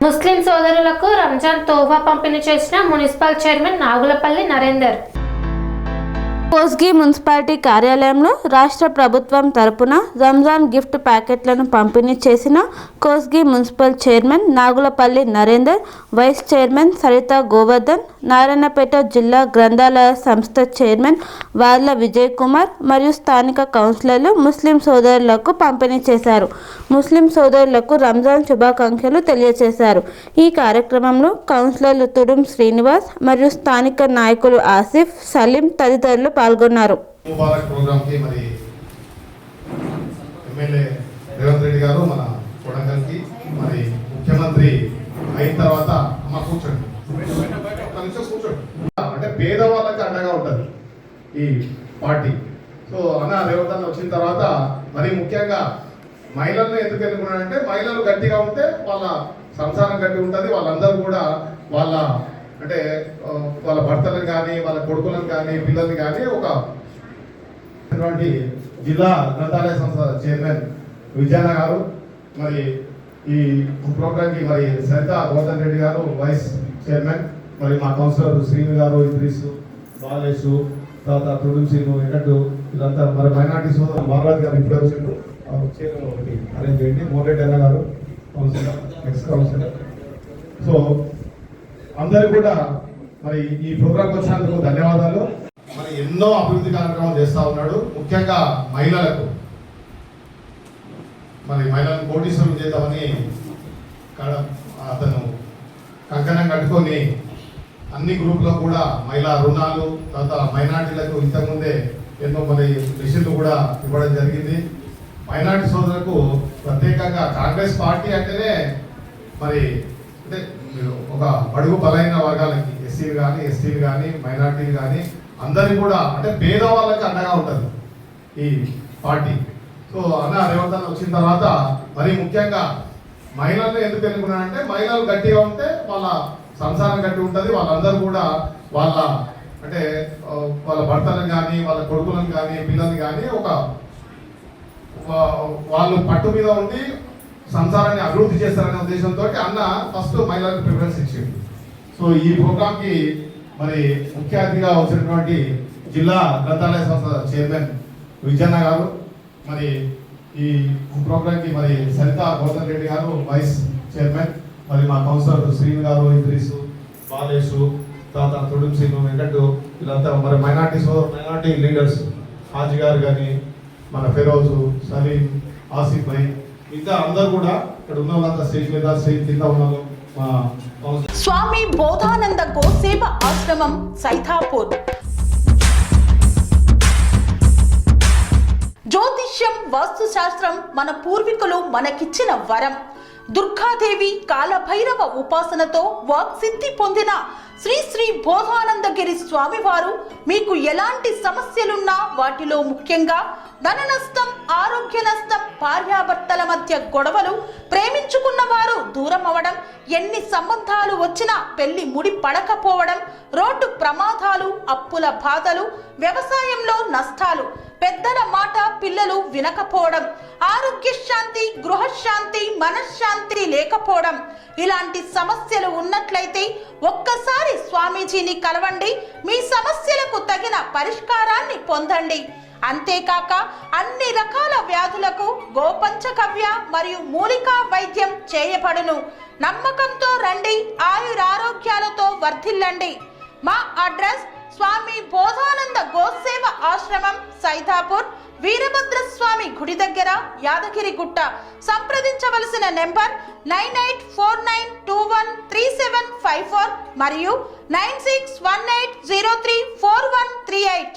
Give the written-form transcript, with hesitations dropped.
ముస్లిం సోదరులకు రంజాన్ తోఫా పంపిణీ చేసిన municipal chairman Nagulapalli Narender. Kosgi municipality కార్యాలయంలో రాష్ట్ర ప్రభుత్వం తరపున రంజాన్ గిఫ్ట్ ప్యాకెట్లను పంపిణీ చేసిన Kosgi municipal chairman Nagulapalli Narender, vice chairman Saritha Govardhan, Narayanpet జిల్లా గ్రంథాలయ సంస్థ చైర్మన్ వార్ల విజయ్ కుమార్ మరియు స్థానిక కౌన్సిలర్లు ముస్లిం సోదరులకు పంపిణీ చేశారు. ముస్లిం సోదరులకు రంజాన్ శుభాకాంక్షలు తెలియజేశారు. ఈ కార్యక్రమంలో కౌన్సిలర్లు తుడుం శ్రీనివాస్ మరియు స్థానిక నాయకులు ఆసిఫ్, సలీం తదితరులు పాల్గొన్నారు. ముబారక్ ప్రోగ్రామ్ కి మరి ఎమ్మెల్యే రేవంత్ రెడ్డి గారు మన కొడంగల్కి మరి ముఖ్యమంత్రి అయిన తర్వాత అమ్మ కూర్చోండి అంటే పేదవాళ్ళకి అండగా ఉంటుంది ఈ పార్టీ. సో అన్న రేవంత్ అన్న వచ్చిన తర్వాత మరి ముఖ్యంగా మహిళలను ఎందుకు ఎన్నుకున్నాడంటే మహిళలు గట్టిగా ఉంటే వాళ్ళ సంసారం గట్టి ఉంటుంది. వాళ్ళందరూ కూడా వాళ్ళ అంటే వాళ్ళ భర్తలను కానీ వాళ్ళ కొడుకులను కానీ పిల్లల్ని కానీ ఒక జిల్లా గ్రంథాలయ సంస్థ చైర్మన్ విజయన్న గారు, మరి ఈ ప్రోగ్రామ్కి మరి సరిత గోవర్ధన్ రెడ్డి గారు వైస్ చైర్మన్, మరి మా కౌన్సిలర్ శ్రీను గారు, ఇద్రీసు, బాలేషు, తర్వాత తుడుం శ్రీను, వెంకటు, వీళ్ళంతా మరి మైనార్టీ సోదరు బాలరాజ్ గారు ఇప్పుడు వచ్చిండ్రు. చైర్మన్ ఒకటి అరేంజ్ చేయండి. మోరెడ్డి అన్న గారు కౌన్సిలర్, ఎక్స్ కౌన్సిలర్. సో అందరూ కూడా మరి ఈ ప్రోగ్రాంకి వచ్చినందుకు ధన్యవాదాలు. మరి ఎన్నో అభివృద్ధి కార్యక్రమాలు చేస్తూ ఉన్నాడు. ముఖ్యంగా మహిళలకు మరి మహిళలను కోటీశ్వరం చేద్దామని అతను కంకణం కట్టుకొని అన్ని గ్రూపులో కూడా మహిళా రుణాలు, తర్వాత మైనార్టీలకు ఇంతకుముందే ఎన్నో మరి మిషన్లు కూడా ఇవ్వడం జరిగింది. మైనార్టీ సోదరులకు ప్రత్యేకంగా కాంగ్రెస్ పార్టీ అంటేనే మరి అంటే ఒక బడుగు బలైన వర్గాలకి ఎస్సీలు కానీ, ఎస్టీలు కానీ, మైనార్టీలు కానీ అందరికీ కూడా అంటే పేదవాళ్ళకి అండగా ఉంటుంది ఈ పార్టీ. సో అన్న రేవంత్ అన్న వచ్చిన తర్వాత మరి ముఖ్యంగా మహిళలను ఎందుకు ఎన్నుకున్నాడంటే మహిళలు గట్టిగా ఉంటే వాళ్ళ సంసారం గట్టి ఉంటుంది. వాళ్ళందరూ కూడా వాళ్ళ అంటే వాళ్ళ భర్తలను కానీ వాళ్ళ కొడుకులను కానీ పిల్లల్ని కానీ ఒక వాళ్ళు పట్టు మీద ఉండి సంసారాన్ని అభివృద్ధి చేస్తారనే ఉద్దేశంతో అన్న ఫస్ట్ మహిళలకు ప్రిఫరెన్స్ ఇచ్చింది. సో ఈ ప్రోగ్రామ్కి మరి ముఖ్య అతిథిగా వచ్చినటువంటి జిల్లా గ్రంథాలయ సంస్థ చైర్మన్ విజయన్న గారు, మరి ఈ ప్రోగ్రామ్కి మరి సరిత గోవర్ధన్ రెడ్డి గారు వైస్ చైర్మన్, మరి మా కౌన్సిలర్ శ్రీను గారు, ఇద్రీసు, బాలేషు, తర్వాత తుడుం శ్రీను, వెంకటు, వీళ్ళంతా మరి మైనార్టీ లీడర్స్ హాజీ గారు కానీ, మన ఫెరోజు, సలీం, ఆసిఫ్ భాయ్, ఇంకా అందరూ కూడా ఇక్కడ ఉన్న వాళ్ళంతా స్టేజ్ మీద స్టేజ్ కింద ఉన్నారు. స్వామి బోధానంద గోసేవ ఆశ్రమం సైథాపూర్. జ్యోతిష్యం, వాస్తు శాస్త్రం మన పూర్వీకులు మనకిచ్చిన వరం. దుర్గాదేవి, కాలభైరవ ఉపాసనతో వాక్సిద్ధి పొందిన శ్రీ శ్రీ బోధానందగిరి స్వామివారు మీకు ఎలాంటి సమస్యలున్నా, వాటిలో ముఖ్యంగా ధన నష్టం, ఆరోగ్య నష్టం, భార్యాభర్తల మధ్య గొడవలు, ప్రేమించుకున్న వారు దూరం అవడం, ఎన్ని సంబంధాలు వచ్చినా పెళ్లి ముడి పడకపోవడం, రోడ్డు ప్రమాదాలు, అప్పుల బాధలు, వ్యవసాయంలో నష్టాలు, పెద్దల మాట పిల్లలు వినకపోవడం, ఆరోగ్య శాంతి, గృహశాంతి, మనశ్శాంతి లేకపోవడం, ఇలాంటి సమస్యలు ఉన్నట్లయితే ఒక్కసారి స్వామీజీని కలవండి. మీ సమస్యలకు తగిన పరిష్కారాన్ని పొందండి. అంతేకాక అన్ని రకాల వ్యాధులకు గోపంచకవ్య మరియు మూలికా వైద్యం చేయబడును. నమ్మకంతో రండి, ఆయురారోగ్యాలతో వర్ధిల్లండి. మా అడ్రస్ స్వామి బోధానంద గోసేవ ఆశ్రమం సైథాపూర్, వీరభద్రస్వామి గుడి దగ్గర, యాదగిరిగుట్ట. సంప్రదించవలసిన నెంబర్ 9849213754 మరియు 9618034138.